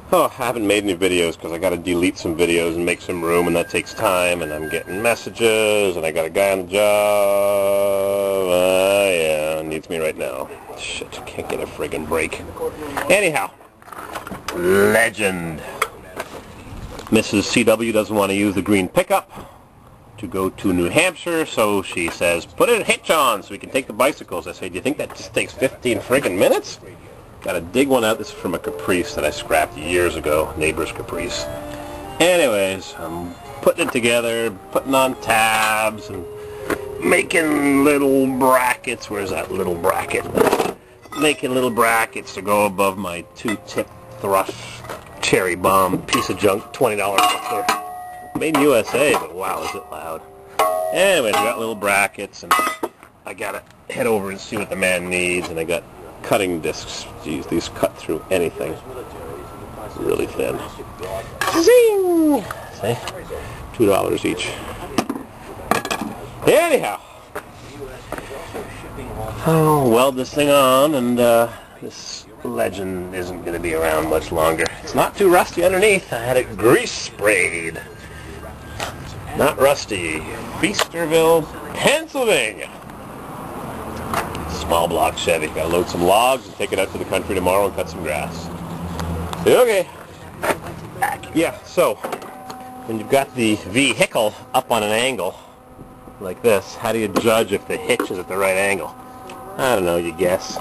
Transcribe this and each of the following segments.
Oh, I haven't made any videos because I got to delete some videos and make some room, and that takes time, and I'm getting messages, and I got a guy on the job. Yeah, needs me right now. Shit, can't get a friggin' break. Anyhow, legend. Mrs. CW doesn't want to use the green pickup to go to New Hampshire, so she says, put a hitch on so we can take the bicycles. I say, do you think that just takes 15 friggin' minutes? Gotta dig one out. This is from a Caprice that I scrapped years ago, neighbor's Caprice. Anyways, I'm putting it together, putting on tabs, and making little brackets. Where's that little bracket? Making little brackets to go above my 2-tip thrush cherry bomb piece of junk, $20 buckler. Made in USA, but wow, is it loud. Anyways, I got little brackets, and I gotta head over and see what the man needs, and I got cutting discs. Jeez, these cut through anything. Really thin. Zing! See? $2 each. Anyhow. I'll weld this thing on, and this legend isn't going to be around much longer. It's not too rusty underneath. I had it grease sprayed. Not rusty. Feasterville, Pennsylvania. Small block Chevy. Gotta load some logs and take it out to the country tomorrow and cut some grass. Okay. Yeah, so when you've got the vehicle up on an angle like this, how do you judge if the hitch is at the right angle? I don't know, you guess.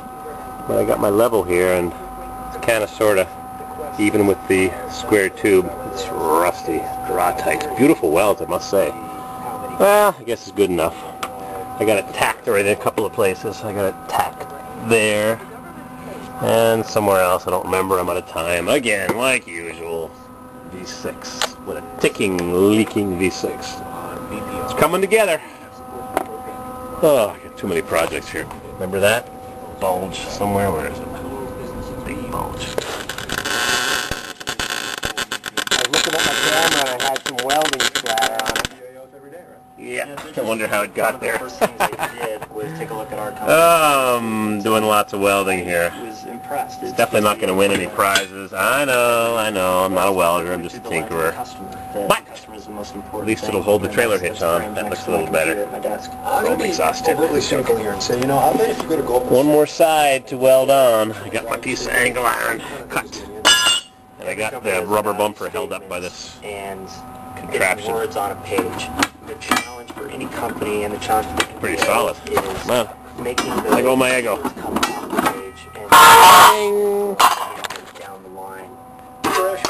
But I got my level here, and it's kind of sort of even with the square tube. It's rusty, draw tight. Beautiful welds, I must say. Well, I guess it's good enough. I got it tacked already in a couple of places. I got it tacked there and somewhere else. I don't remember. I'm out of time. Again, like usual, V6 with a ticking, leaking V6. It's coming together. Oh, I got too many projects here. Remember that? Bulge somewhere. Where is it? Big bulge. I was looking at my camera and I had some welding splatter on it. Yeah, I wonder how it got there. First things I did was take a look at our company. Doing lots of welding here. I was impressed. It's definitely not going to win any prizes. I know. I'm not a welder. I'm just a tinkerer. But at least it'll hold the trailer hitch on. That looks a little better. I'm exhausted. One more side to weld on. I got my piece of angle iron cut. And I got the rubber bumper held up by this contraption. Words on a page. The challenge for any company and the challenge for the pretty solid. Is man. Making the There go my ego. come on the page and down the line. Fresh,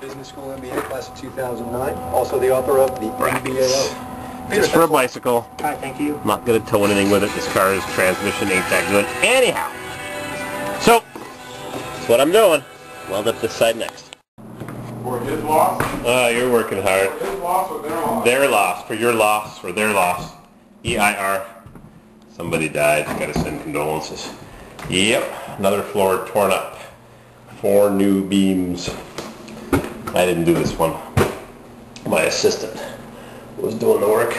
Business School MBA, class of 2009. Also the author of the Brackets. Just for a bicycle. Hi, thank you. I'm not going to tow anything with it. This car's transmission ain't that good. Anyhow. So, that's what I'm doing. Weld up this side next. For his loss? You're working hard. His loss or their loss? Their loss. For your loss. For their loss. EIR. Somebody died. Gotta send condolences. Yep. Another floor torn up. 4 new beams. I didn't do this one. My assistant was doing the work.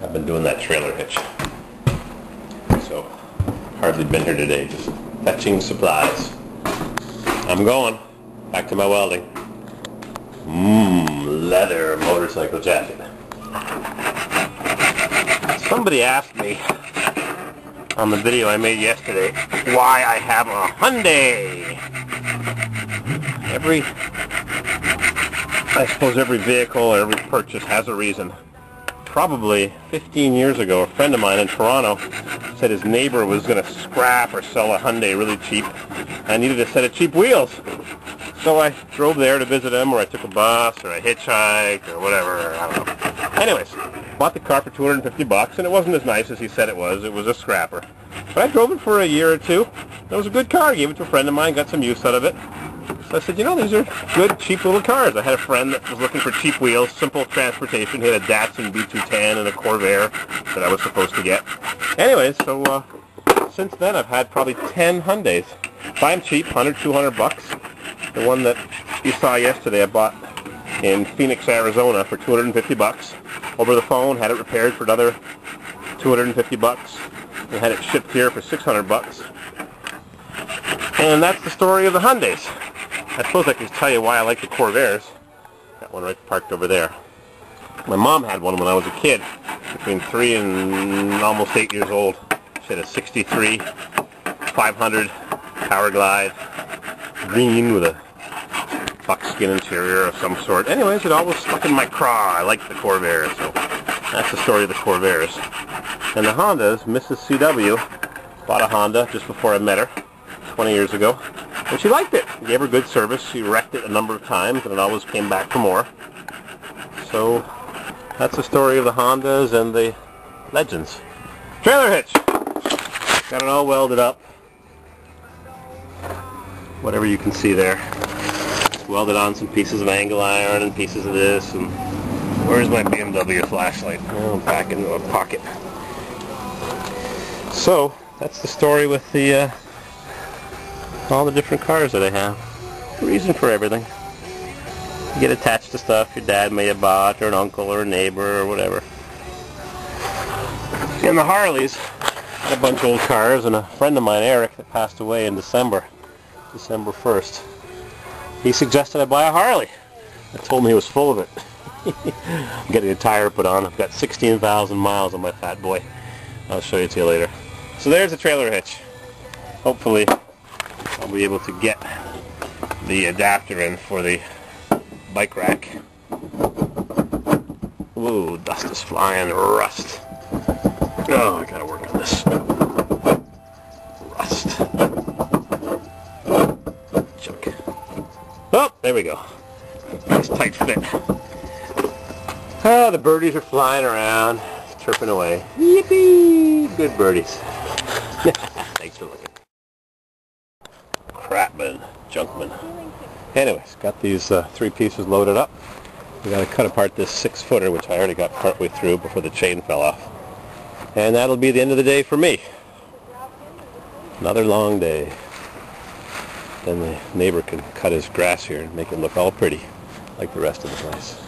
I've been doing that trailer hitch. So, hardly been here today. Just fetching supplies. I'm going. Back to my welding. Leather motorcycle jacket. Somebody asked me on the video I made yesterday why I have a Hyundai. I suppose every vehicle or every purchase has a reason. Probably 15 years ago, a friend of mine in Toronto said his neighbor was going to scrap or sell a Hyundai really cheap. I needed a set of cheap wheels. So I drove there to visit him, or I took a bus, or I hitchhiked, or whatever, I don't know. Anyways, bought the car for $250, and it wasn't as nice as he said it was. It was a scrapper. But I drove it for a year or two. It was a good car. I gave it to a friend of mine, got some use out of it. So I said, you know, these are good, cheap little cars. I had a friend that was looking for cheap wheels, simple transportation. He had a Datsun B210 and a Corvair that I was supposed to get. Anyways, so since then I've had probably 10 Hyundais. Buy them cheap, $100, $200. The one that you saw yesterday I bought in Phoenix, Arizona for $250. Over the phone, had it repaired for another $250. And had it shipped here for $600. And that's the story of the Hyundais. I suppose I can tell you why I like the Corvairs. Got one right parked over there. My mom had one when I was a kid, between 3 and almost 8 years old. She had a 63 500 Power Glide, green with a buckskin interior of some sort. Anyways, it always stuck in my craw. I liked the Corvairs, so that's the story of the Corvairs. And the Hondas, Mrs. CW bought a Honda just before I met her, 20 years ago, and she liked it. Gave her good service. She wrecked it a number of times, and it always came back for more. So that's the story of the Hondas and the Legends. Trailer hitch. Got it all welded up. Whatever you can see there. Welded on some pieces of angle iron and pieces of this. And where's my BMW flashlight? Oh, back into a pocket. So that's the story with the all the different cars that I have. The reason for everything. You get attached to stuff your dad may have bought, or an uncle, or a neighbor, or whatever. And the Harleys, a bunch of old cars, and a friend of mine, Eric, that passed away in December 1st. He suggested I buy a Harley. I told him he was full of it. I'm getting a tire put on. I've got 16,000 miles on my fat boy. I'll show it to you later. So there's the trailer hitch. Hopefully I'll be able to get the adapter in for the bike rack. Ooh, dust is flying. Rust. Oh, I gotta work on this. Rust. Chuck. Oh, there we go. Nice tight fit. Oh, the birdies are flying around, chirping away. Yippee! Good birdies. Thanks for looking. Crapman, junkman. Anyways, got these 3 pieces loaded up. We got to cut apart this 6-footer, which I already got partway through before the chain fell off. And that'll be the end of the day for me. Another long day. Then the neighbor can cut his grass here and make it look all pretty, like the rest of the place.